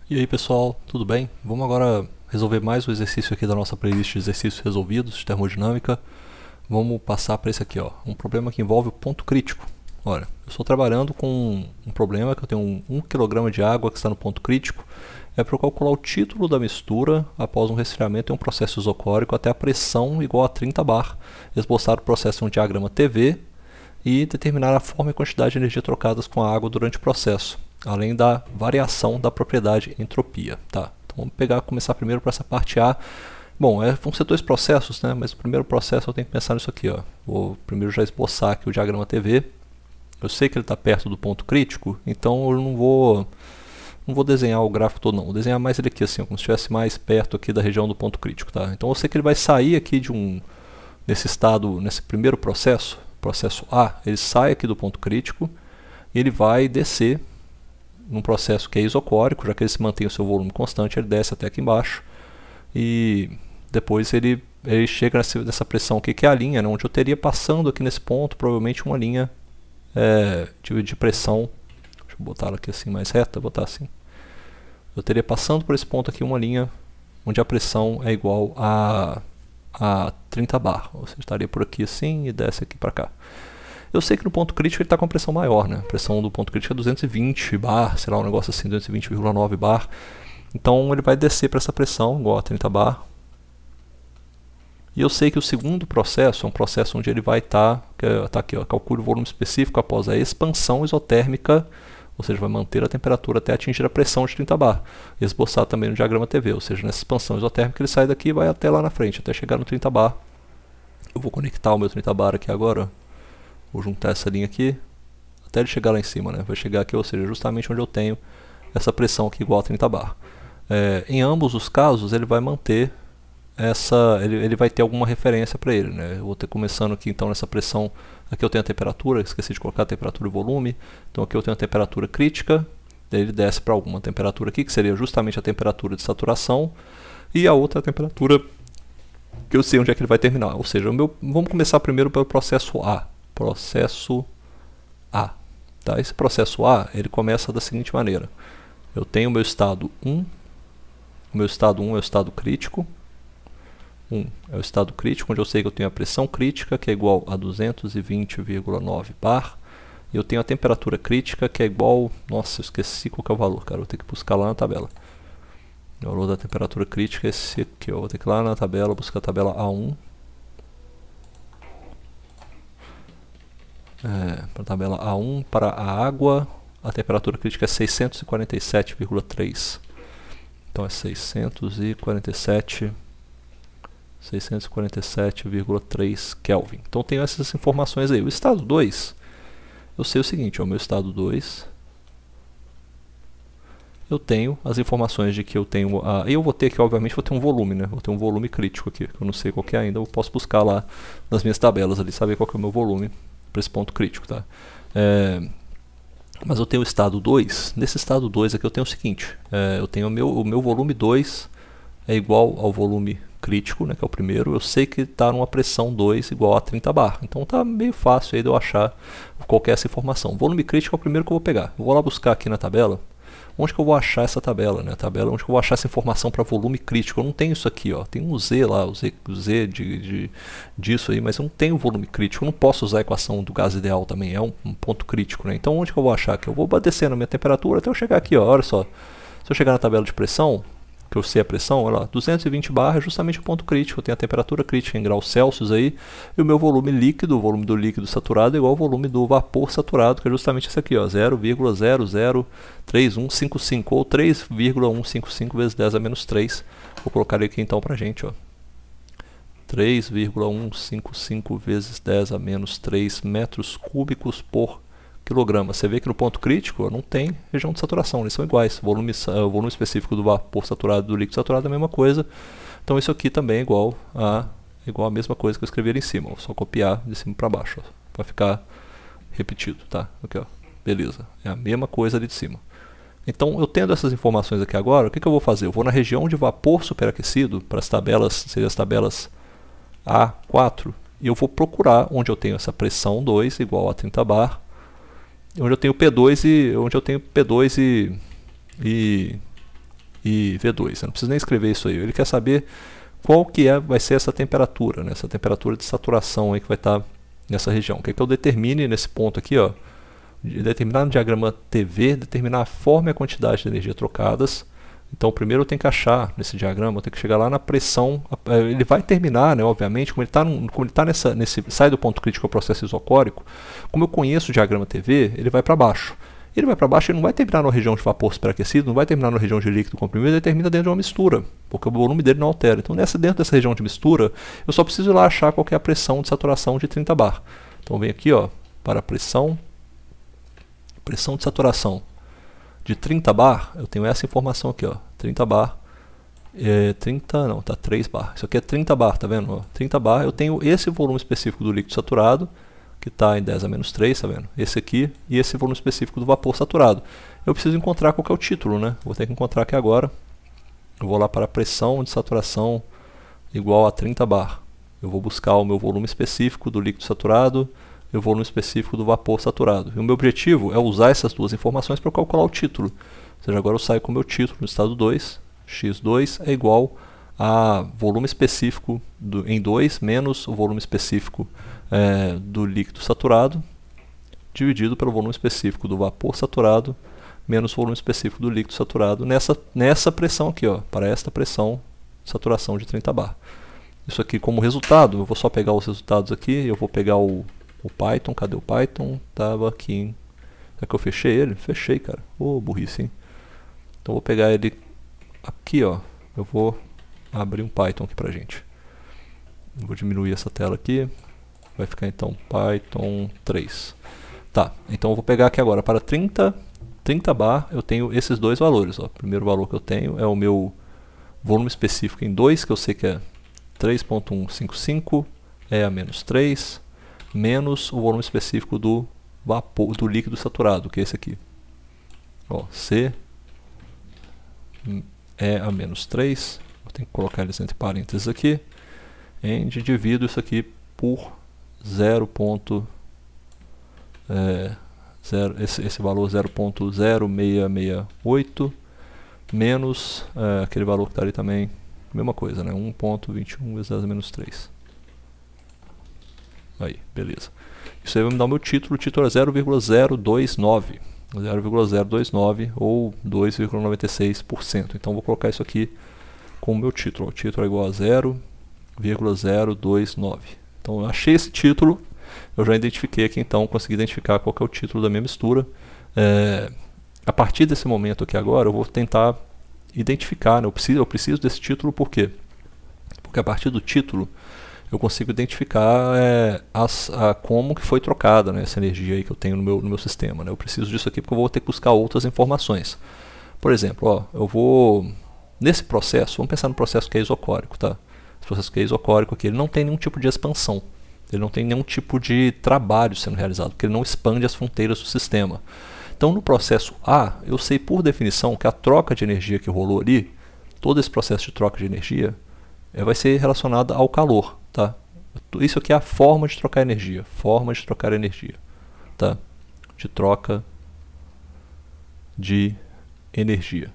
E aí pessoal, tudo bem? Vamos agora resolver mais um exercício aqui da nossa playlist de exercícios resolvidos de termodinâmica. Vamos passar para esse aqui, ó, um problema que envolve o ponto crítico. Olha, eu estou trabalhando com um problema que eu tenho 1 kg de água que está no ponto crítico. É para eu calcular o título da mistura após um resfriamento em um processo isocórico até a pressão igual a 30 bar, esboçar o processo em um diagrama TV e determinar a forma e quantidade de energia trocadas com a água durante o processo, além da variação da propriedade entropia. Tá? Então vamos começar primeiro para essa parte A. Bom, vão ser dois processos, né? Mas o primeiro processo eu tenho que pensar nisso aqui. Ó. Vou primeiro já esboçar aqui o diagrama TV. Eu sei que ele está perto do ponto crítico, então eu não vou desenhar o gráfico todo não. Vou desenhar mais ele aqui assim, como se estivesse mais perto aqui da região do ponto crítico. Tá? Então eu sei que ele vai sair aqui nesse estado, nesse primeiro processo, processo A, ele sai aqui do ponto crítico e ele vai descer num processo que é isocórico, já que ele se mantém o seu volume constante, ele desce até aqui embaixo e depois ele chega nessa pressão aqui, que é a linha, né, onde eu teria passando aqui nesse ponto, provavelmente uma linha de pressão. Deixa eu botar ela aqui assim mais reta, botar assim. Eu teria passando por esse ponto aqui uma linha onde a pressão é igual a 30 bar. Ou seja, estaria por aqui assim e desce aqui para cá. Eu sei que no ponto crítico ele está com pressão maior, né? A pressão do ponto crítico é 220 bar, sei lá, um negócio assim, 220,9 bar. Então ele vai descer para essa pressão igual a 30 bar. E eu sei que o segundo processo é um processo onde ele vai estar, tá aqui, ó, calcule o volume específico após a expansão isotérmica, ou seja, vai manter a temperatura até atingir a pressão de 30 bar. Esboçar também no diagrama TV, ou seja, nessa expansão isotérmica ele sai daqui e vai até lá na frente, até chegar no 30 bar. Eu vou conectar o meu 30 bar aqui agora, vou juntar essa linha aqui, até ele chegar lá em cima, né? Vai chegar aqui, ou seja, justamente onde eu tenho essa pressão aqui igual a 30 bar. Em ambos os casos ele vai manter ele vai ter alguma referência para ele, né? Eu vou ter começando aqui então nessa pressão, aqui eu tenho a temperatura, esqueci de colocar a temperatura e volume, então aqui eu tenho a temperatura crítica, daí ele desce para alguma temperatura aqui, que seria justamente a temperatura de saturação, e a outra temperatura que eu sei onde é que ele vai terminar, ou seja, vamos começar primeiro pelo processo A. Processo A. Tá? Esse processo A, ele começa da seguinte maneira, eu tenho o meu estado 1, o meu estado 1 é o estado crítico, 1 é o estado crítico, onde eu sei que eu tenho a pressão crítica, que é igual a 220,9 bar, e eu tenho a temperatura crítica, que é igual... Nossa, eu esqueci qual que é o valor, cara, vou ter que buscar lá na tabela. O valor da temperatura crítica é esse aqui, eu vou ter que ir lá na tabela, buscar a tabela A1. Para a tabela A1, para a água, a temperatura crítica é 647,3. Então é 647,3 Kelvin. Então tenho essas informações aí. O estado 2, eu sei o seguinte, o meu estado 2, eu tenho as informações de que eu tenho, eu vou ter aqui, obviamente, vou ter um volume, né? Vou ter um volume crítico aqui, que eu não sei qual que é ainda, eu posso buscar lá nas minhas tabelas ali, saber qual que é o meu volume para esse ponto crítico, tá? Mas eu tenho o estado 2, nesse estado 2 aqui eu tenho o seguinte, eu tenho o meu volume 2 é igual ao volume crítico, né, que é o primeiro, eu sei que está numa pressão 2 igual a 30 bar, então está meio fácil aí de eu achar qual que é essa informação. O volume crítico é o primeiro que eu vou pegar, eu vou lá buscar aqui na tabela, onde que eu vou achar essa tabela, né, onde que eu vou achar essa informação para volume crítico. Eu não tenho isso aqui, ó, tem um Z lá, o Z disso aí, mas eu não tenho volume crítico, eu não posso usar a equação do gás ideal também, é um ponto crítico, né, então onde que eu vou achar aqui? Eu vou descendo a minha temperatura até eu chegar aqui, ó, olha só, se eu chegar na tabela de pressão, que eu sei a pressão, olha lá, 220 bar é justamente o ponto crítico, eu tenho a temperatura crítica em graus Celsius aí, e o meu volume líquido, o volume do líquido saturado é igual ao volume do vapor saturado, que é justamente esse aqui, ó, 0,003155, ou 3,155 vezes 10 a menos 3, vou colocar aqui então pra gente, ó, 3,155 vezes 10 a menos 3 metros cúbicos por quilograma. Você vê que no ponto crítico não tem região de saturação, eles são iguais. O volume específico do vapor saturado e do líquido saturado é a mesma coisa. Então isso aqui também é igual a mesma coisa que eu escrevi ali em cima. Vou só copiar de cima para baixo, para ficar repetido, tá? Aqui, ó. Beleza. É a mesma coisa ali de cima. Então, eu tendo essas informações aqui agora, o que eu vou fazer? Eu vou na região de vapor superaquecido, para as tabelas, seriam as tabelas A4, e eu vou procurar onde eu tenho essa pressão 2 igual a 30 bar, onde eu tenho P2 e e V2. Eu não preciso nem escrever isso aí. Ele quer saber qual que vai ser essa temperatura, né? Essa temperatura de saturação aí que vai estar nessa região. Quer que eu determine nesse ponto aqui, ó, determinar no diagrama TV, determinar a forma e a quantidade de energia trocadas. Então primeiro eu tenho que achar nesse diagrama, eu tenho que chegar lá na pressão. Ele vai terminar, né, obviamente, como ele está nesse sai do ponto crítico ao processo isocórico. Como eu conheço o diagrama TV, ele vai para baixo. Ele vai para baixo, ele não vai terminar na região de vapor superaquecido, não vai terminar na região de líquido comprimido, ele termina dentro de uma mistura, porque o volume dele não altera. Então dentro dessa região de mistura, eu só preciso ir lá achar qual que é a pressão de saturação de 30 bar. Então vem aqui, ó, para a pressão de saturação de 30 bar, eu tenho essa informação aqui, ó, 30 bar, 3 bar, isso aqui é 30 bar, tá vendo? Ó, 30 bar, eu tenho esse volume específico do líquido saturado, que está em 10 a menos 3, tá vendo? Esse aqui e esse volume específico do vapor saturado. Eu preciso encontrar qual que é o título, né? Vou ter que encontrar aqui agora. Eu vou lá para a pressão de saturação igual a 30 bar. Eu vou buscar o meu volume específico do líquido saturado e o volume específico do vapor saturado. E o meu objetivo é usar essas duas informações para calcular o título. Ou seja, agora eu saio com o meu título no estado 2, x2 é igual a volume específico em 2 menos o volume específico do líquido saturado, dividido pelo volume específico do vapor saturado, menos o volume específico do líquido saturado, nessa pressão aqui, ó, para esta pressão de saturação de 30 bar. Isso aqui como resultado, eu vou só pegar os resultados aqui, eu vou pegar o Python, cadê o Python? Tava aqui, será que eu fechei ele? Fechei, cara, burrice, hein? Então eu vou pegar ele aqui, ó, eu vou abrir um Python aqui pra gente. Eu vou diminuir essa tela aqui. Vai ficar então Python 3. Tá, então eu vou pegar aqui agora para 30 bar, eu tenho esses dois valores. Ó. O primeiro valor que eu tenho é o meu volume específico em 2, que eu sei que é 3.155, é a menos 3, menos o volume específico do vapor, do líquido saturado, que é esse aqui. Ó, C é a menos 3, eu tenho que colocar eles entre parênteses aqui, e divido isso aqui por 0. Esse valor 0.0668 menos aquele valor que está ali também, mesma coisa, né? 1.21 vezes 10 a menos 3. Aí, beleza. Isso aí vai me dar o meu título. O título é 0,029. 0,029 ou 2,96%. Então vou colocar isso aqui como meu título. O título é igual a 0,029. Então eu achei esse título, eu já identifiquei aqui, então consegui identificar qual que é o título da minha mistura. A partir desse momento aqui agora, eu vou tentar identificar, né? Eu preciso desse título, por quê? Porque a partir do título eu consigo identificar como que foi trocada, né, essa energia aí que eu tenho no meu sistema. Né? Eu preciso disso aqui porque eu vou ter que buscar outras informações. Por exemplo, ó, eu vou, nesse processo, vamos pensar no processo que é isocórico, tá? Esse processo que é isocórico aqui, ele não tem nenhum tipo de expansão. Ele não tem nenhum tipo de trabalho sendo realizado, porque ele não expande as fronteiras do sistema. Então, no processo A, eu sei por definição que a troca de energia que rolou ali, todo esse processo de troca de energia, vai ser relacionado ao calor. Tá? Isso aqui é a forma de trocar energia. Forma de trocar energia. Tá? De troca de energia.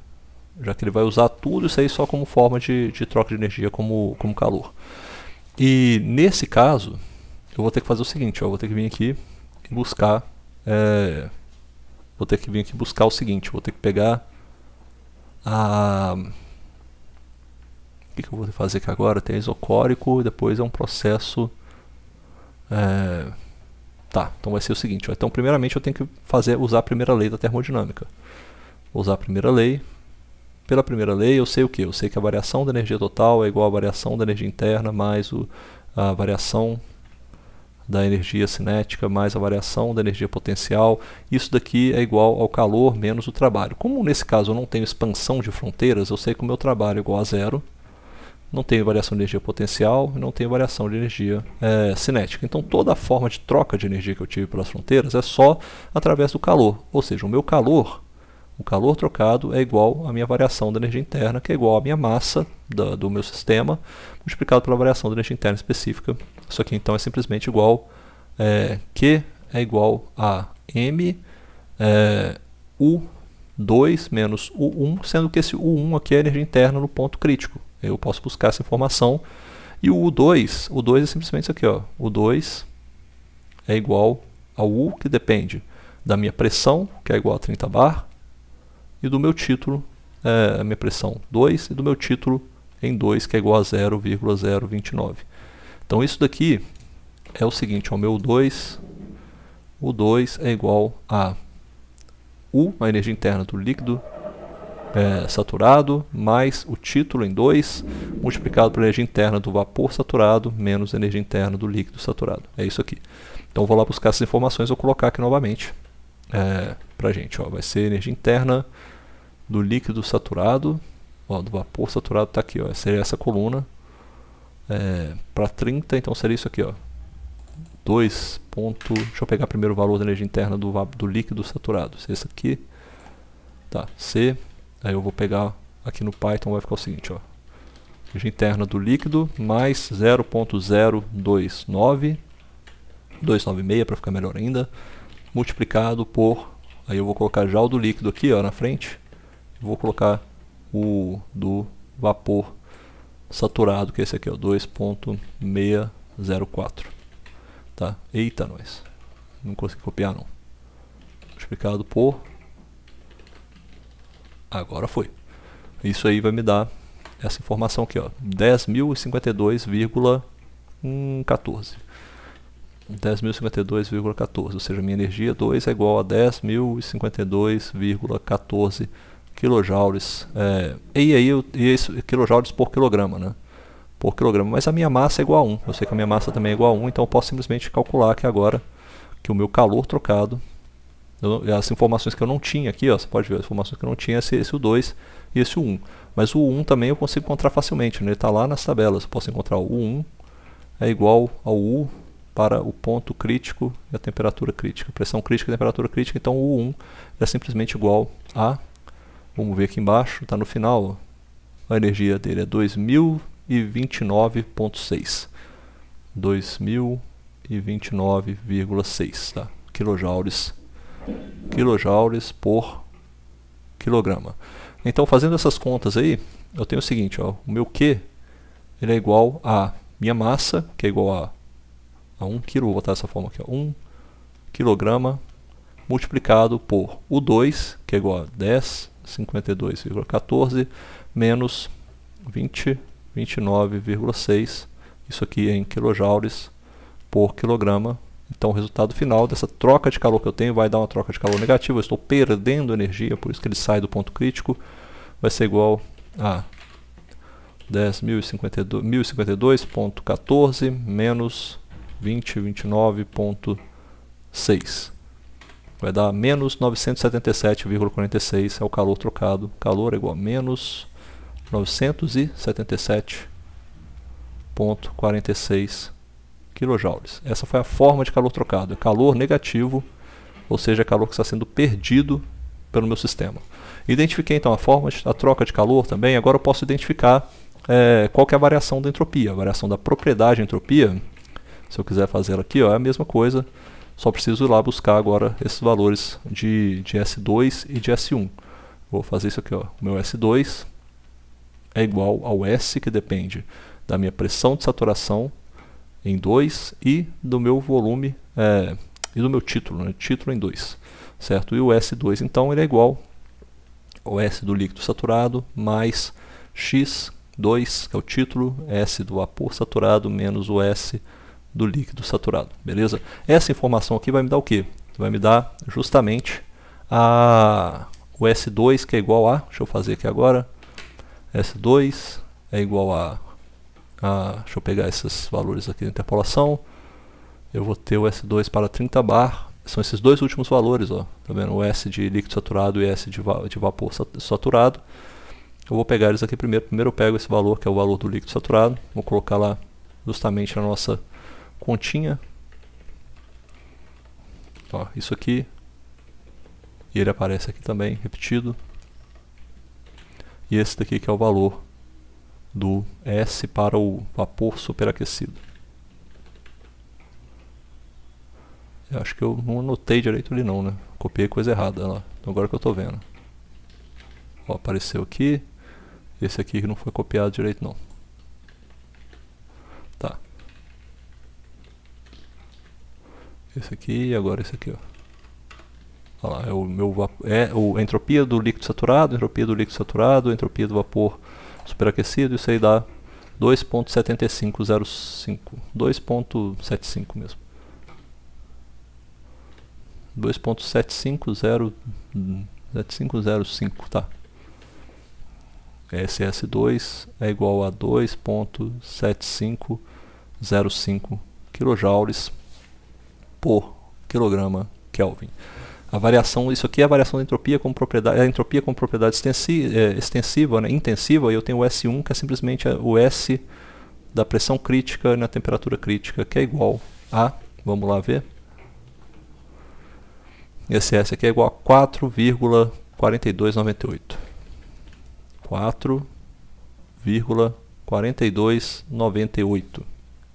Já que ele vai usar tudo isso aí só como forma de troca de energia, como calor. E nesse caso, eu vou ter que fazer o seguinte, ó, eu vou ter que vir aqui e buscar o seguinte, vou ter que pegar o que eu vou fazer aqui agora? Tem isocórico e depois é um processo tá, então vai ser o seguinte, ó, então primeiramente eu tenho que usar a primeira lei da termodinâmica. Vou usar a primeira lei. Pela primeira lei eu sei o que? Eu sei que a variação da energia total é igual à variação da energia interna mais a variação da energia cinética mais a variação da energia potencial. Isso daqui é igual ao calor menos o trabalho. Como nesse caso eu não tenho expansão de fronteiras, eu sei que o meu trabalho é igual a zero. Não tenho variação de energia potencial e não tenho variação de energia cinética. Então toda a forma de troca de energia que eu tive pelas fronteiras é só através do calor. Ou seja, o meu calor, o calor trocado é igual à minha variação da energia interna, que é igual à minha massa do meu sistema, multiplicado pela variação da energia interna específica. Isso aqui então é simplesmente igual, Q é igual a M U 2 menos U1, sendo que esse U1 aqui é a energia interna no ponto crítico. Eu posso buscar essa informação. E o U2 é simplesmente isso aqui, ó. O 2 é igual ao U, que depende da minha pressão, que é igual a 30 bar, e do meu título, a minha pressão 2, e do meu título em 2, que é igual a 0,029. Então isso daqui é o seguinte, ó, o meu o 2 é igual a U, a energia interna do líquido saturado, mais o título em 2, multiplicado pela energia interna do vapor saturado, menos a energia interna do líquido saturado. É isso aqui. Então vou lá buscar essas informações, vou colocar aqui novamente pra gente. Ó, vai ser energia interna do líquido saturado, ó, do vapor saturado está aqui, ó, seria essa coluna. Para 30, então seria isso aqui, ó. 2 ponto, deixa eu pegar primeiro o valor da energia interna do líquido saturado. Se esse aqui, tá, C, aí eu vou pegar aqui no Python, vai ficar o seguinte, ó. Energia interna do líquido mais 0.029, 296 para ficar melhor ainda, multiplicado por, aí eu vou colocar já o do líquido aqui, ó, na frente, vou colocar o do vapor saturado, que é esse aqui, ó, 2.604. Tá? Eita, nós. Não consegui copiar, não. Multiplicado por... Agora foi. Isso aí vai me dar essa informação aqui, ó. 10.052,14. 10.052,14. Ou seja, minha energia 2 é igual a 10.052,14 kilojoules. E aí, kilojoules por quilograma, né? Por quilograma, mas a minha massa é igual a 1. Eu sei que a minha massa também é igual a 1, então eu posso simplesmente calcular que agora que o meu calor trocado, as informações que eu não tinha aqui, ó, você pode ver, as informações que eu não tinha, esse o 2 e esse o 1. Mas o 1 também eu consigo encontrar facilmente, né? Ele está lá nas tabelas. Eu posso encontrar o 1 é igual ao U para o ponto crítico e a temperatura crítica. Pressão crítica e temperatura crítica, então o U1 é simplesmente igual a, vamos ver aqui embaixo, está no final, a energia dele é 2029,6. 2029,6, tá? Kilojoules por quilograma. Então, fazendo essas contas aí, eu tenho o seguinte, ó, o meu Q ele é igual a minha massa, que é igual a 1 kg, vou botar dessa forma aqui, ó, 1 kg multiplicado por U2, que é igual a 10,52,14 menos 29,6, isso aqui é em kilojoules por quilograma. Então o resultado final dessa troca de calor que eu tenho vai dar uma troca de calor negativa, eu estou perdendo energia, por isso que ele sai do ponto crítico, vai ser igual a 10.052,14 menos 29,6. Vai dar menos 977,46, é o calor trocado. Calor é igual a menos 977,46 kilojoules. Essa foi a forma de calor trocado. É calor negativo, ou seja, é calor que está sendo perdido pelo meu sistema. Identifiquei então a forma da troca de calor também. Agora eu posso identificar qual que é a variação da entropia. A variação da propriedade de entropia, se eu quiser fazer aqui, ó, é a mesma coisa. Só preciso ir lá buscar agora esses valores de S2 e de S1. Vou fazer isso aqui, ó. O meu S2 é igual ao S, que depende da minha pressão de saturação em 2 e do meu volume e do meu título, né? Título em 2, certo? E o S2 então ele é igual ao S do líquido saturado mais X2, que é o título, S do vapor saturado menos o S do líquido saturado, beleza? Essa informação aqui vai me dar o quê? Vai me dar justamente o S2, que é igual a, deixa eu fazer aqui agora, S2 é igual a deixa eu pegar esses valores aqui da interpolação. Eu vou ter o S2 para 30 bar. São esses dois últimos valores, ó. Tá vendo? O S de líquido saturado e S de vapor saturado. Eu vou pegar eles aqui primeiro. Primeiro eu pego esse valor, que é o valor do líquido saturado. Vou colocar lá justamente na nossa continha. Ó, isso aqui. E ele aparece aqui também, repetido. E esse daqui que é o valor do S para o vapor superaquecido. Eu acho que eu não anotei direito ali não, né? Copiei coisa errada lá. Então agora que eu estou vendo. Ó, apareceu aqui. Esse aqui que não foi copiado direito não. Tá. Esse aqui e agora esse aqui, ó. Olha lá, é o meu a entropia do líquido saturado, entropia do líquido saturado, entropia do vapor superaquecido, isso aí dá 2.7505, 2.75 mesmo. 2.7505, tá. SS2 é igual a 2.7505 kJ por quilograma Kelvin. A variação, isso aqui é a variação da entropia como propriedade, a entropia como propriedade extensiva, né, intensiva, e eu tenho o S1, que é simplesmente o S da pressão crítica na temperatura crítica, que é igual a, vamos lá ver, esse S aqui é igual a 4,4298. 4,4298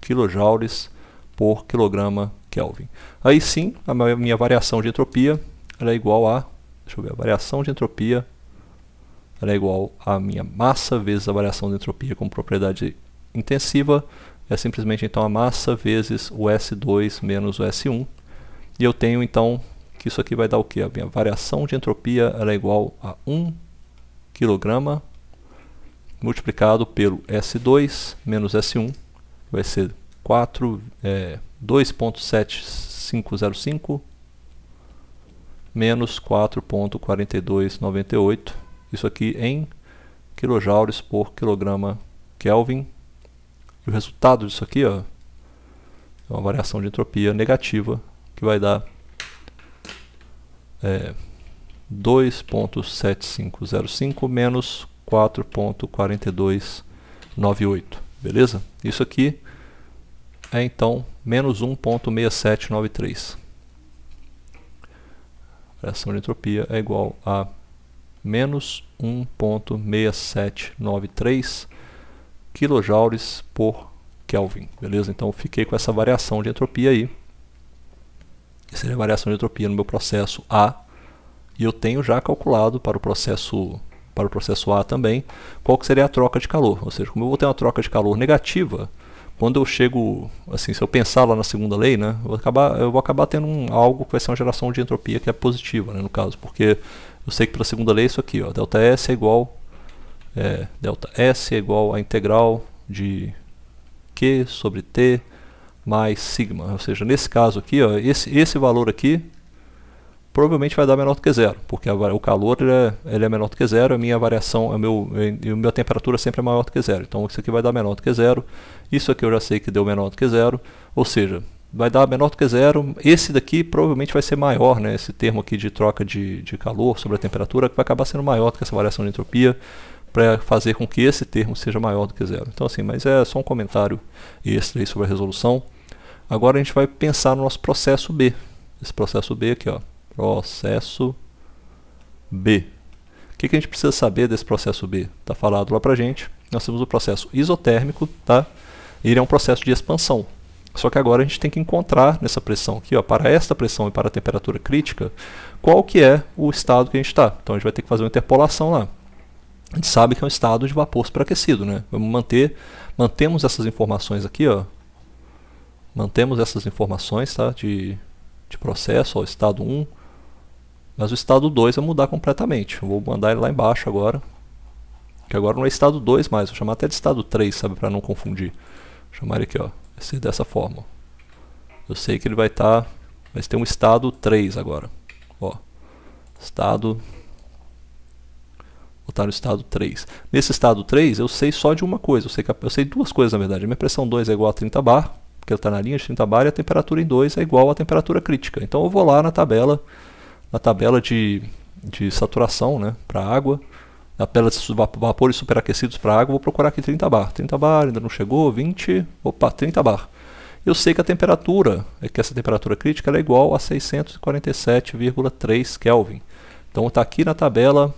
kJ por quilograma Kelvin. Aí sim, a minha variação de entropia ela é igual a, deixa eu ver, a variação de entropia ela é igual a minha massa vezes a variação de entropia como propriedade intensiva, é simplesmente então a massa vezes o S2 menos o S1, e eu tenho então que isso aqui vai dar o que? A minha variação de entropia ela é igual a 1 kg multiplicado pelo S2 menos S1, vai ser 2.7505 menos 4.4298, isso aqui em kilojoules por quilograma Kelvin. E o resultado disso aqui, ó, é uma variação de entropia negativa, que vai dar 2.7505 menos 4.4298, beleza? Isso aqui é então menos 1.6793. A variação de entropia é igual a menos 1.6793 kJ por Kelvin, beleza? Então eu fiquei com essa variação de entropia aí. Essa seria a variação de entropia no meu processo A, e eu tenho já calculado para o processo A também qual que seria a troca de calor. Ou seja, como eu vou ter uma troca de calor negativa, quando eu chego, assim, se eu pensar lá na segunda lei, né, eu vou acabar tendo algo que vai ser uma geração de entropia que é positiva, né, no caso, porque eu sei que pela segunda lei é isso aqui, ó, delta S é igual a integral de Q sobre T mais sigma. Ou seja, nesse caso aqui, ó, esse valor aqui provavelmente vai dar menor do que zero, porque o calor ele é menor do que zero, a minha variação, a minha temperatura sempre é maior do que zero. Então isso aqui vai dar menor do que zero, isso aqui eu já sei que deu menor do que zero, ou seja, vai dar menor do que zero, esse daqui provavelmente vai ser maior, né, esse termo aqui de troca de calor sobre a temperatura, que vai acabar sendo maior do que essa variação de entropia, para fazer com que esse termo seja maior do que zero. Então assim, mas é só um comentário extra aí sobre a resolução. Agora a gente vai pensar no nosso processo B, esse processo B aqui, ó. Processo B. O que a gente precisa saber desse processo B? Está falado lá pra gente. Nós temos o processo isotérmico, tá? Ele é um processo de expansão. Só que agora a gente tem que encontrar nessa pressão aqui, ó, para esta pressão e para a temperatura crítica, qual que é o estado que a gente está. Então a gente vai ter que fazer uma interpolação lá. A gente sabe que é um estado de vapor superaquecido, né? Mantemos essas informações aqui, ó. Mantemos essas informações, tá? De processo, ó, estado 1. Mas o estado 2 vai mudar completamente. Eu vou mandar ele lá embaixo agora. Que agora não é estado 2 mais. Vou chamar até de estado 3, sabe? Para não confundir. Vou chamar ele aqui, ó. Vai ser dessa forma. Eu sei que ele vai estar... vai ter um estado 3 agora. Ó. Estado... vou estar no estado 3. Nesse estado 3, eu sei só de uma coisa. Eu sei duas coisas, na verdade. A minha pressão 2 é igual a 30 bar. Porque ele está na linha de 30 bar. E a temperatura em 2 é igual à temperatura crítica. Então eu vou lá na tabela de saturação, né, para água, na tabela de vapores superaquecidos para água, vou procurar aqui 30 bar. 30 bar, ainda não chegou, 20, opa, 30 bar. Eu sei que a temperatura, essa temperatura crítica ela é igual a 647,3 Kelvin. Então está aqui na tabela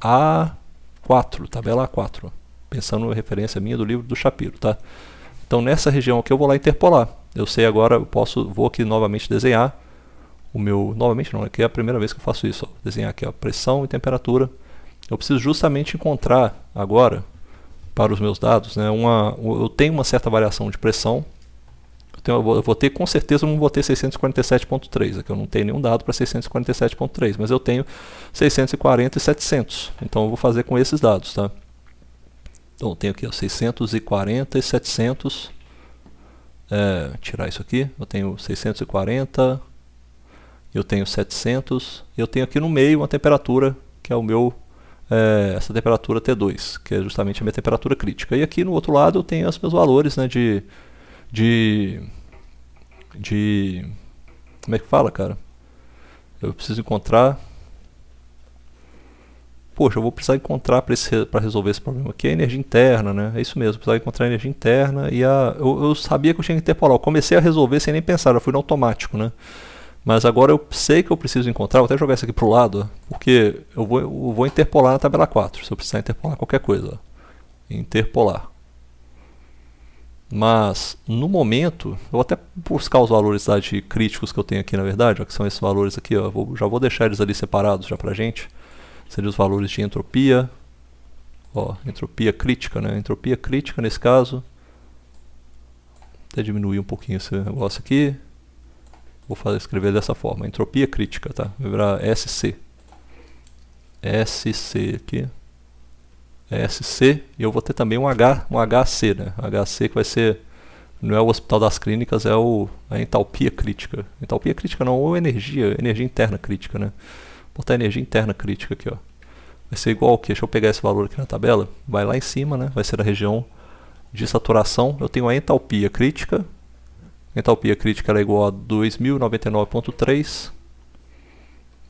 A4, tabela A4, pensando na referência minha do livro do Shapiro, tá? Então nessa região aqui eu vou lá interpolar. Eu sei agora, vou aqui novamente desenhar novamente não, aqui é a primeira vez que eu faço isso, ó. Desenhar aqui a pressão e temperatura, eu preciso justamente encontrar agora, para os meus dados, né, eu tenho uma certa variação de pressão. Eu vou ter, com certeza, não vou ter 647.3, aqui eu não tenho nenhum dado para 647.3, mas eu tenho 640 e 700, então eu vou fazer com esses dados, tá? Então eu tenho aqui ó, 640 e 700, tirar isso aqui, eu tenho 640, eu tenho 700, e eu tenho aqui no meio uma temperatura, que é o meu, essa temperatura T2, que é justamente a minha temperatura crítica. E aqui no outro lado eu tenho os meus valores, né, como é que fala, cara? Eu preciso encontrar... Poxa, eu vou precisar encontrar para resolver esse problema aqui a energia interna, né? É isso mesmo, precisar encontrar a energia interna e eu sabia que eu tinha que interpolar. Eu comecei a resolver sem nem pensar, eu fui no automático, né? Mas agora eu sei que eu preciso encontrar, vou até jogar isso aqui pro lado, ó, porque eu vou interpolar na tabela 4, se eu precisar interpolar qualquer coisa. Ó. Interpolar. Mas, no momento, eu vou até buscar os valores de críticos que eu tenho aqui, na verdade, ó, que são esses valores aqui, ó, já vou deixar eles ali separados já pra gente. Seriam os valores de entropia, ó, entropia crítica, né? Entropia crítica nesse caso. Até diminuir um pouquinho esse negócio aqui. Vou escrever dessa forma, entropia crítica, tá? Vai virar SC. SC aqui. SC, e eu vou ter também um HC, né? HC que vai ser, não é o Hospital das Clínicas, é a entalpia crítica. Entalpia crítica não, ou energia interna crítica, né? Vou botar energia interna crítica aqui, ó. Vai ser igual ao que? Deixa eu pegar esse valor aqui na tabela. Vai lá em cima, né? Vai ser a região de saturação. Eu tenho a entalpia crítica. A entalpia crítica ela é igual a 2099.3.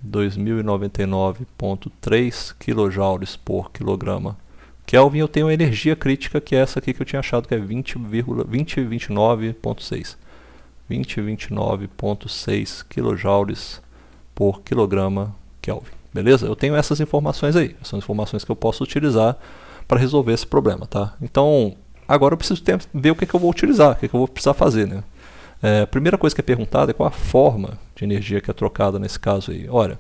2099.3 kJ por quilograma Kelvin. Eu tenho a energia crítica, que é essa aqui que eu tinha achado que é 2029.6. 2029.6 kJ por quilograma Kelvin. Beleza? Eu tenho essas informações aí. São informações que eu posso utilizar para resolver esse problema, tá? Então, agora eu preciso ver o que eu vou utilizar, o que eu vou precisar fazer, né? A primeira coisa que é perguntada é qual a forma de energia que é trocada nesse caso aí. Olha,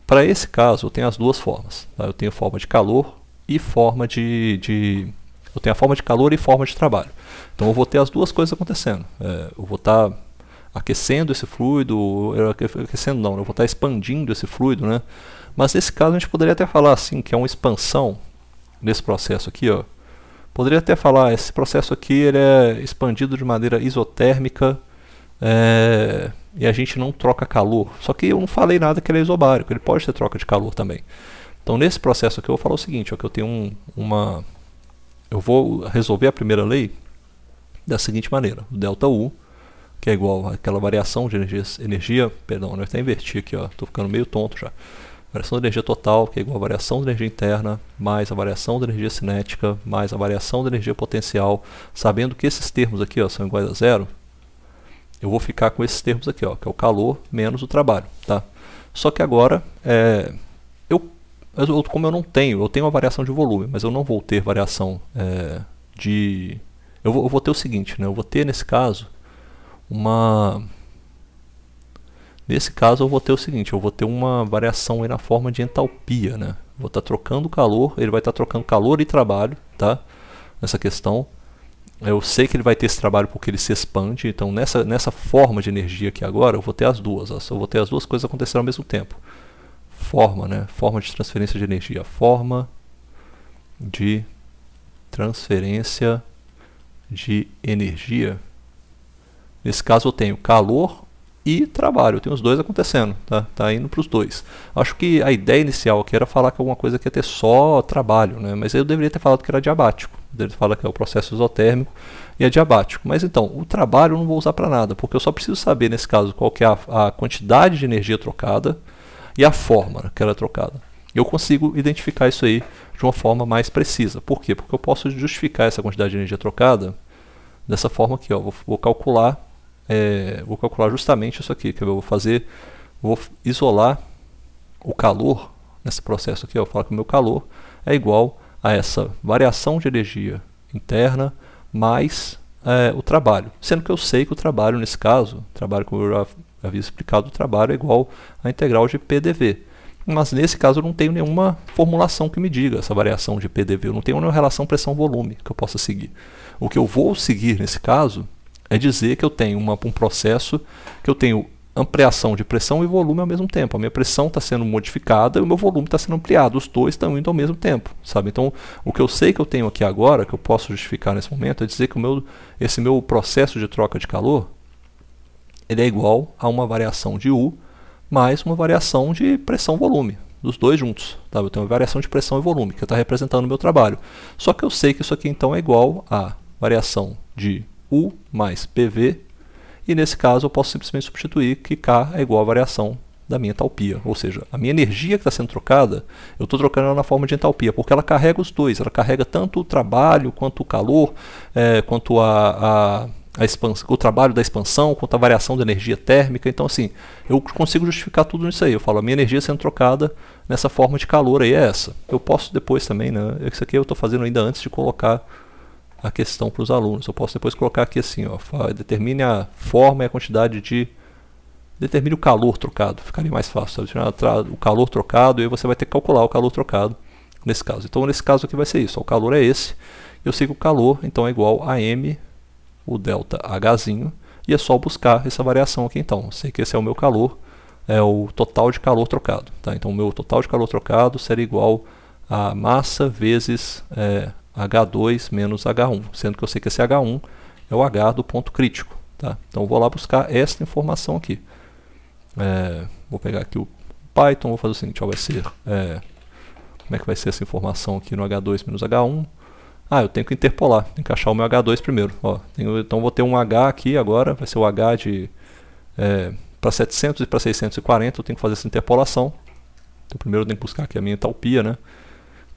para esse caso eu tenho as duas formas, tá? Eu tenho forma de calor e forma eu tenho a forma de calor e forma de trabalho. Então eu vou ter as duas coisas acontecendo. Eu vou estar aquecendo esse fluido, aquecendo não, eu vou estar expandindo esse fluido, né? Mas nesse caso a gente poderia até falar assim, que é uma expansão nesse processo aqui, ó. Poderia até falar, esse processo aqui ele é expandido de maneira isotérmica, e a gente não troca calor. Só que eu não falei nada que ele é isobárico, ele pode ter troca de calor também. Então nesse processo aqui eu vou falar o seguinte, ó, que eu tenho eu vou resolver a primeira lei da seguinte maneira, o ΔU, que é igual àquela variação de perdão, eu até inverti aqui, ó, estou ficando meio tonto já. Variação de energia total, que é igual a variação da energia interna, mais a variação da energia cinética, mais a variação da energia potencial. Sabendo que esses termos aqui, ó, são iguais a zero, eu vou ficar com esses termos aqui, ó, que é o calor menos o trabalho, tá? Só que agora, como eu não tenho, eu tenho uma variação de volume, mas eu não vou ter variação eu vou ter o seguinte, né? Eu vou ter nesse caso eu vou ter o seguinte, eu vou ter uma variação aí na forma de entalpia, né? Vou estar trocando calor, ele vai estar trocando calor e trabalho, tá? Nessa questão. Eu sei que ele vai ter esse trabalho porque ele se expande, então nessa forma de energia aqui agora, eu vou ter as duas, eu vou ter as duas coisas acontecendo ao mesmo tempo. Forma, né? Forma de transferência de energia. Forma de transferência de energia. Nesse caso eu tenho calor e trabalho, eu tenho os dois acontecendo, tá indo para os dois. Acho que a ideia inicial aqui era falar que alguma coisa que ia ter só trabalho, né? Mas eu deveria ter falado que era diabático. Ele fala que é o processo isotérmico e é diabático. Mas então, o trabalho eu não vou usar para nada, porque eu só preciso saber nesse caso qual que é a quantidade de energia trocada e a forma que ela é trocada. Eu consigo identificar isso aí de uma forma mais precisa. Por quê? Porque eu posso justificar essa quantidade de energia trocada dessa forma aqui, ó. Vou calcular justamente isso aqui, que eu vou isolar o calor nesse processo aqui, ó. Eu falo que o meu calor é igual a essa variação de energia interna mais o trabalho. Sendo que eu sei que o trabalho, nesse caso, como eu já havia explicado, o trabalho é igual à integral de PDV. mas nesse caso eu não tenho nenhuma formulação que me diga essa variação de PDV, eu não tenho nenhuma relação pressão-volume que eu possa seguir. O que eu vou seguir nesse caso é dizer que eu tenho um processo que eu tenho ampliação de pressão e volume ao mesmo tempo. A minha pressão está sendo modificada e o meu volume está sendo ampliado. Os dois estão indo ao mesmo tempo, sabe? Então, o que eu sei que eu tenho aqui agora, que eu posso justificar nesse momento, é dizer que esse meu processo de troca de calor, ele é igual a uma variação de U mais uma variação de pressão-volume, dos dois juntos. Tá? Eu tenho uma variação de pressão e volume, que está representando o meu trabalho. Só que eu sei que isso aqui então é igual a variação de U mais PV, e nesse caso eu posso simplesmente substituir que K é igual à variação da minha entalpia. Ou seja, a minha energia que está sendo trocada, eu estou trocando ela na forma de entalpia, porque ela carrega os dois. Ela carrega tanto o trabalho, quanto o calor, quanto o trabalho da expansão, quanto a variação da energia térmica. Então assim, eu consigo justificar tudo nisso aí. Eu falo, a minha energia sendo trocada nessa forma de calor aí é essa. Eu posso depois também, né? Isso aqui eu estou fazendo ainda antes de colocar a questão para os alunos. Eu posso depois colocar aqui assim, ó, determine a forma e a quantidade de... Determine o calor trocado, ficaria mais fácil. O calor trocado, e aí você vai ter que calcular o calor trocado nesse caso. Então nesse caso aqui vai ser isso, ó, o calor é esse, eu sei que o calor então é igual a M, o delta Hzinho, e é só buscar essa variação aqui então. Eu sei que esse é o meu calor, é o total de calor trocado. Tá? Então o meu total de calor trocado seria igual a massa vezes... H2 menos H1, sendo que eu sei que esse H1 é o H do ponto crítico. Tá? Então eu vou lá buscar esta informação aqui. Vou pegar aqui o Python, vou fazer o seguinte, ó, vai ser... como é que vai ser essa informação aqui no H2 menos H1? Eu tenho que interpolar, tenho que achar o meu H2 primeiro. Ó, então vou ter um H aqui agora, vai ser o H de... para 700 e para 640 eu tenho que fazer essa interpolação. Então primeiro eu tenho que buscar aqui a minha entalpia, né?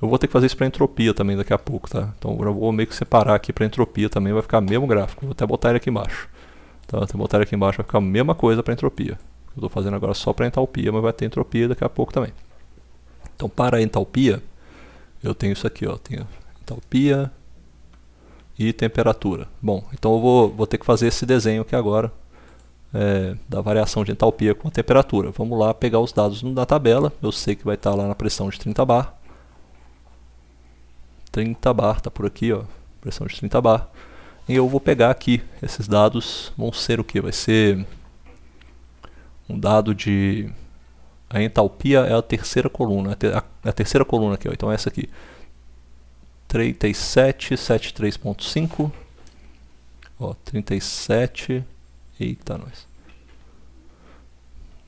Eu vou ter que fazer isso para entropia também daqui a pouco, tá? Então eu vou meio que separar aqui para entropia também, vai ficar o mesmo gráfico. Vou até botar ele aqui embaixo. Então até botar ele aqui embaixo vai ficar a mesma coisa para entropia. Eu estou fazendo agora só para entalpia, mas vai ter entropia daqui a pouco também. Então para a entalpia, eu tenho isso aqui, ó, tenho entalpia e temperatura. Bom, então eu vou ter que fazer esse desenho aqui agora, da variação de entalpia com a temperatura. Vamos lá pegar os dados da tabela, eu sei que vai estar lá na pressão de 30 bar. 30 bar, tá por aqui, ó, pressão de 30 bar. E eu vou pegar aqui, esses dados vão ser o que? Vai ser um dado de... A entalpia é a terceira coluna, a terceira coluna aqui, ó, então essa aqui. 3773.5, ó, 37, eita nós.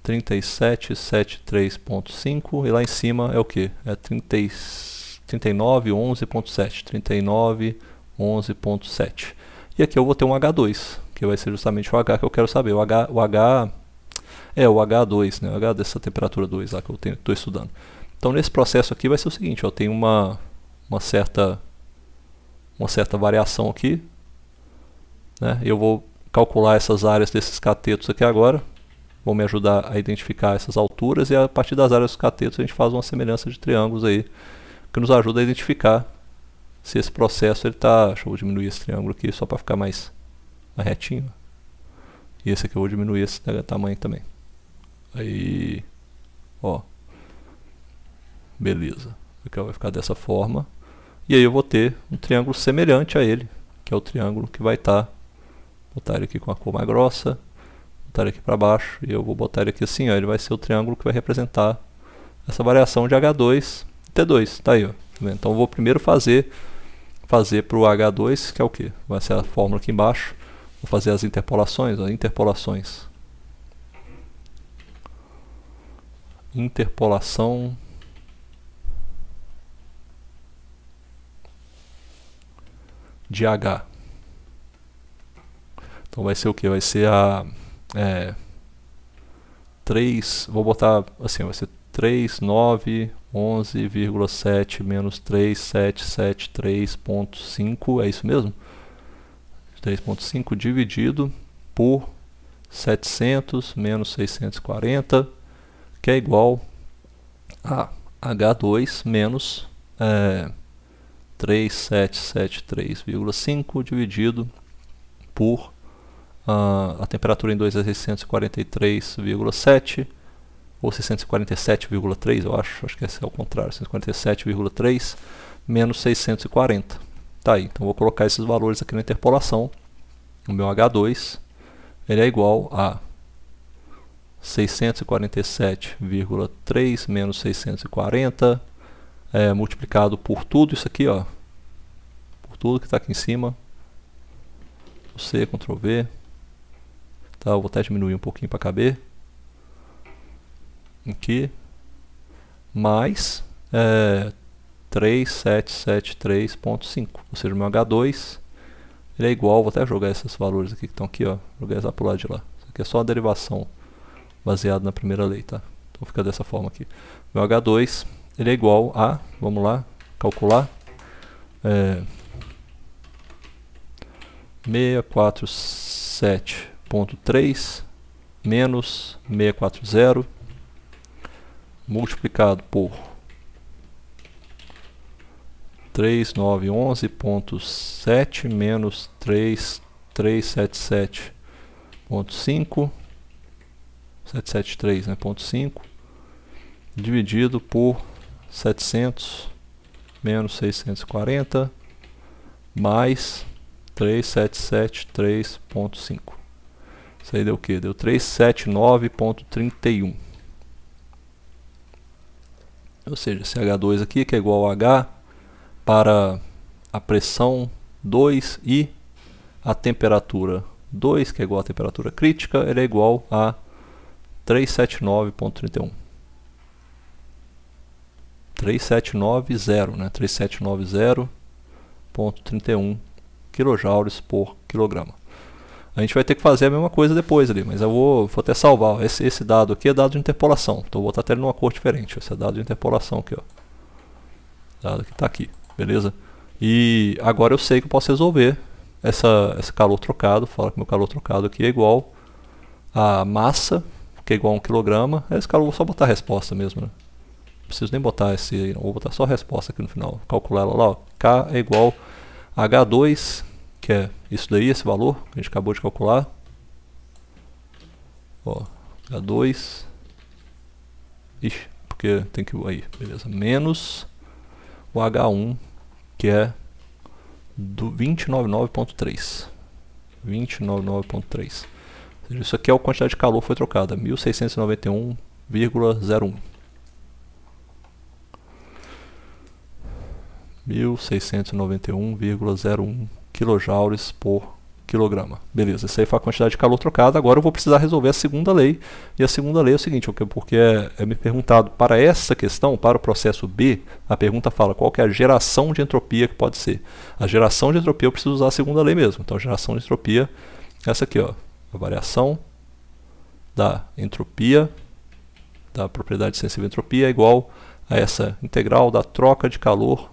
3773.5 e lá em cima é o que? É 3911.7, 3911.7. E aqui eu vou ter um H2, que vai ser justamente o H que eu quero saber. O H é o H2, né? O H dessa temperatura 2 lá que eu estou estudando. Então nesse processo aqui vai ser o seguinte, eu tenho uma certa variação aqui, né? Eu vou calcular essas áreas desses catetos aqui agora, vão me ajudar a identificar essas alturas, e a partir das áreas dos catetos a gente faz uma semelhança de triângulos aí, que nos ajuda a identificar se esse processo ele está... Deixa eu diminuir esse triângulo aqui só para ficar mais retinho. E esse aqui eu vou diminuir esse tamanho também. Aí, ó, beleza. Aqui vai ficar dessa forma. E aí eu vou ter um triângulo semelhante a ele, que é o triângulo que vai estar... botar ele aqui com a cor mais grossa, botar ele aqui para baixo, e eu vou botar ele aqui assim, ó, ele vai ser o triângulo que vai representar essa variação de H2 e T2, tá aí, ó. Então eu vou primeiro fazer para o H2, que é o que? Vai ser a fórmula aqui embaixo. Vou fazer as interpolações, ó, interpolação de H. Então vai ser o que? Vai ser a 3, vou botar assim, vai ser 3911,7 menos 3773.5, é isso mesmo? 3.5 dividido por 700 menos 640, que é igual a H2 menos 3773,5 dividido por a temperatura em 2 é 643,7 ou 647,3, eu acho que esse é o contrário, 647,3 menos 640. Tá aí, então vou colocar esses valores aqui na interpolação. O meu H2 ele é igual a 647,3 menos 640 multiplicado por tudo isso aqui, ó, por tudo que está aqui em cima. C, Ctrl V. Tá, eu vou até diminuir um pouquinho para caber. Aqui. Mais 3773,5. Ou seja, o meu H2 ele é igual, vou até jogar esses valores aqui que estão aqui, ó. Jogar essa para o lado de lá. Isso aqui é só a derivação baseada na primeira lei, tá? Então fica dessa forma aqui. Meu H2 ele é igual a, vamos lá, calcular. 647,3 menos 640 multiplicado por 3911,7 menos 3377,5 773, né, 0,5 dividido por 700 menos 640 mais 3773,5. Isso aí deu o que? Deu 379,31. Ou seja, esse H2 aqui, que é igual a H para a pressão 2 e a temperatura 2, que é igual a temperatura crítica, ele é igual a 379,31. 3790, né? 3790,31 kJ por quilograma. A gente vai ter que fazer a mesma coisa depois ali, mas eu vou até salvar. Esse dado aqui é dado de interpolação, então eu vou botar até ele numa cor diferente. Esse é dado de interpolação aqui, ó. Dado que está aqui, beleza? E agora eu sei que eu posso resolver esse calor trocado. Fala que meu calor trocado aqui é igual a massa, que é igual a 1 kg. Esse calor eu vou só botar a resposta mesmo, né? Não preciso nem botar esse aí, não. Vou botar só a resposta aqui no final. Calcular ela lá, ó. K é igual a H2, que é isso daí, esse valor que a gente acabou de calcular. Ó, H2. Ixi, porque tem que aí, beleza. Menos o H1, que é do 2099,3. 2099,3. Isso aqui é a quantidade de calor que foi trocada, 1691,01. 1691,01 kJ por quilograma. Beleza, essa aí foi a quantidade de calor trocada. Agora eu vou precisar resolver a segunda lei. E a segunda lei é o seguinte, porque é me perguntado para essa questão, para o processo B, a pergunta fala qual que é a geração de entropia que pode ser. A geração de entropia eu preciso usar a segunda lei mesmo. Então a geração de entropia é essa aqui, ó. A variação da entropia, da propriedade sensível à entropia, é igual a essa integral da troca de calor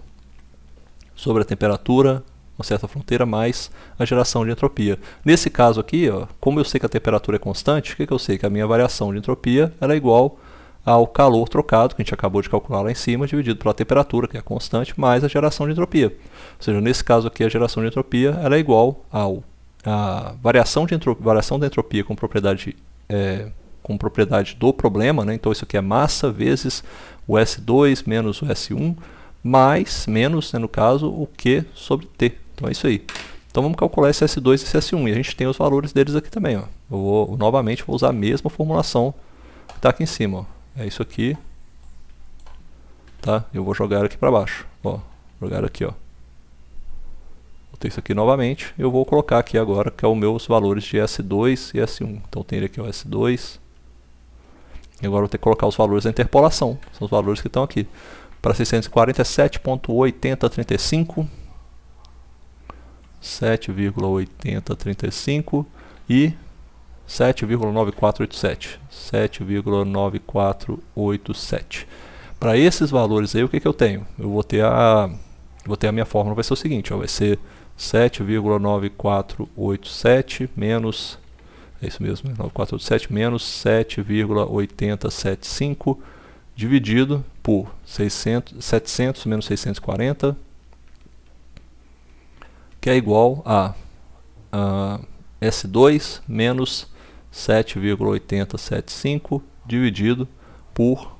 sobre a temperatura, uma certa fronteira, mais a geração de entropia. Nesse caso aqui, ó, como eu sei que a temperatura é constante, o que eu sei? Que a minha variação de entropia ela é igual ao calor trocado, que a gente acabou de calcular lá em cima, dividido pela temperatura, que é constante, mais a geração de entropia. Ou seja, nesse caso aqui, a geração de entropia ela é igual à variação da entropia com propriedade do problema, né? Então isso aqui é massa vezes o S2 menos o S1, menos, né, no caso, o Q sobre T. Então é isso aí. Então vamos calcular esse S2 e esse S1. E a gente tem os valores deles aqui também, ó. Novamente vou usar a mesma formulação que está aqui em cima, ó. É isso aqui. Tá? Eu vou jogar aqui para baixo. Ó, jogar aqui, ó. Botei isso aqui novamente. Eu vou colocar aqui agora, que é os meus valores de S2 e S1. Então tem aqui o S2. E agora eu vou ter que colocar os valores da interpolação. São os valores que estão aqui. Para 647,8035, 7,8035 e 7,9487. 7,9487. Para esses valores aí, o que eu tenho? Eu vou ter a minha fórmula, vai ser o seguinte, ó, vai ser 7,9487 menos, é isso mesmo, 9487 menos 7,8075 dividido por 700 menos 640, que é igual a S2 menos 7,8075 dividido por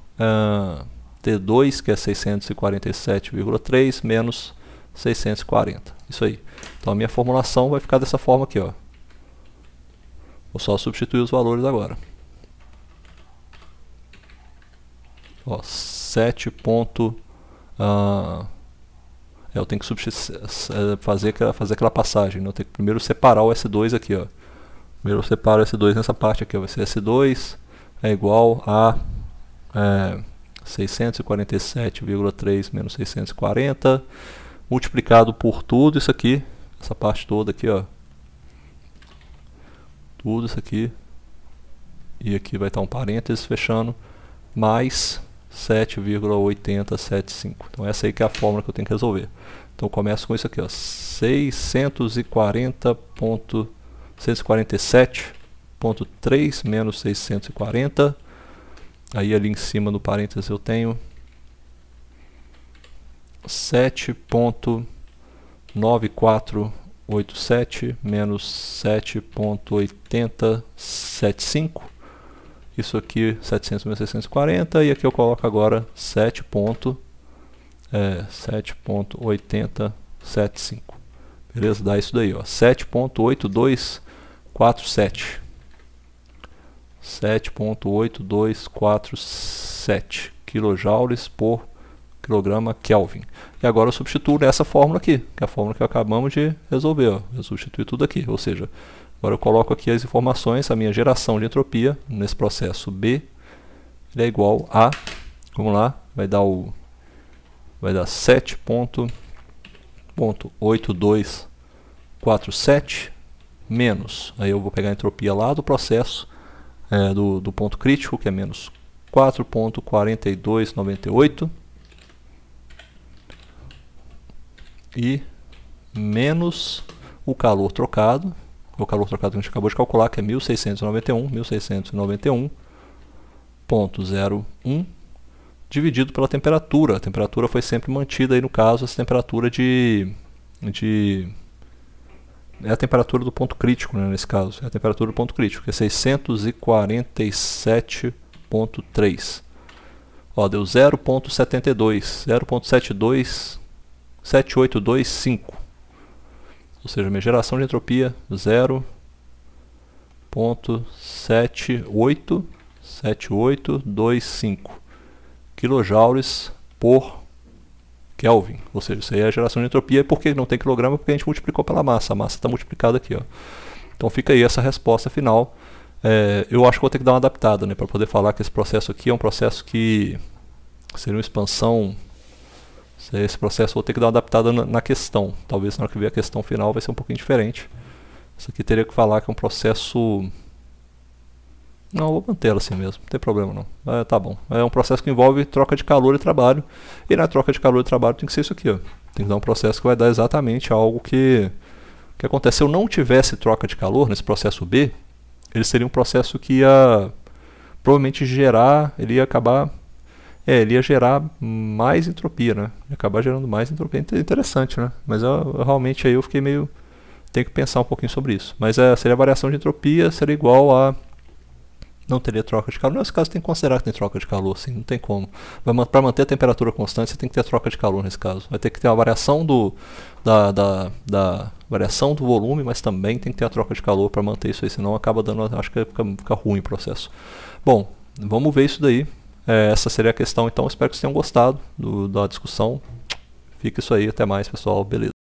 T2, que é 647,3 menos 640. Isso aí. Então a minha formulação vai ficar dessa forma aqui, ó. Vou só substituir os valores agora. Ó, 7. Eu tenho que fazer aquela passagem, né? Eu tenho que primeiro separar o S2 aqui, ó. Primeiro eu separo o S2 nessa parte aqui, ó. Vai ser S2 é igual a 647,3 menos 640 multiplicado por tudo isso aqui, essa parte toda aqui, ó. Tudo isso aqui. E aqui vai estar um parênteses fechando, mais 7,8075. Então essa aí que é a fórmula que eu tenho que resolver. Então eu começo com isso aqui, ó, 647,3 menos 640. Aí ali em cima no parênteses eu tenho 7,9487 menos 7,8075. Isso aqui 700 menos 640, e aqui eu coloco agora 7,8075. Beleza? Dá isso daí, ó, 7,8247. 7,8247 kJ por quilograma Kelvin. E agora eu substituo nessa fórmula aqui, que é a fórmula que acabamos de resolver, ó. Eu substituí tudo aqui, ou seja, agora eu coloco aqui as informações, a minha geração de entropia nesse processo B, ele é igual a, vamos lá, vai dar 7,8247 menos, aí eu vou pegar a entropia lá do processo, do ponto crítico, que é menos 4,4298, e menos o calor trocado que a gente acabou de calcular, que é 1691,01 dividido pela temperatura. A temperatura foi sempre mantida aí, no caso, essa temperatura é a temperatura do ponto crítico, né, nesse caso. É a temperatura do ponto crítico, que é 647,3. Ó, deu 0,7825. Ou seja, minha geração de entropia 0,7825 kJ por Kelvin. Ou seja, isso aí é a geração de entropia. E por que não tem quilograma? Porque a gente multiplicou pela massa. A massa está multiplicada aqui, ó. Então fica aí essa resposta final. Eu acho que vou ter que dar uma adaptada, né, para poder falar que esse processo aqui é um processo que seria uma expansão. Esse processo eu vou ter que dar uma adaptada na questão. Talvez na hora que ver a questão final vai ser um pouquinho diferente. Isso aqui teria que falar que é um processo... Não, vou manter ela assim mesmo, não tem problema não. Tá bom. É um processo que envolve troca de calor e trabalho. E na troca de calor e trabalho tem que ser isso aqui, ó. Tem que dar um processo que vai dar exatamente algo que acontece. Se eu não tivesse troca de calor nesse processo B, ele seria um processo que ia provavelmente gerar, ele ia gerar mais entropia, né? Ia acabar gerando mais entropia. Interessante, né? Mas eu realmente aí eu fiquei meio... Tenho que pensar um pouquinho sobre isso. Mas seria a variação de entropia, seria igual a... Não teria troca de calor. Nesse caso tem que considerar que tem troca de calor, assim, não tem como. Para manter a temperatura constante, você tem que ter troca de calor nesse caso. Vai ter que ter a variação da variação do volume, mas também tem que ter a troca de calor para manter isso aí, senão acaba dando... Acho que fica ruim o processo. Bom, vamos ver isso daí. Essa seria a questão, então. Espero que vocês tenham gostado da discussão. Fica isso aí, até mais, pessoal. Beleza.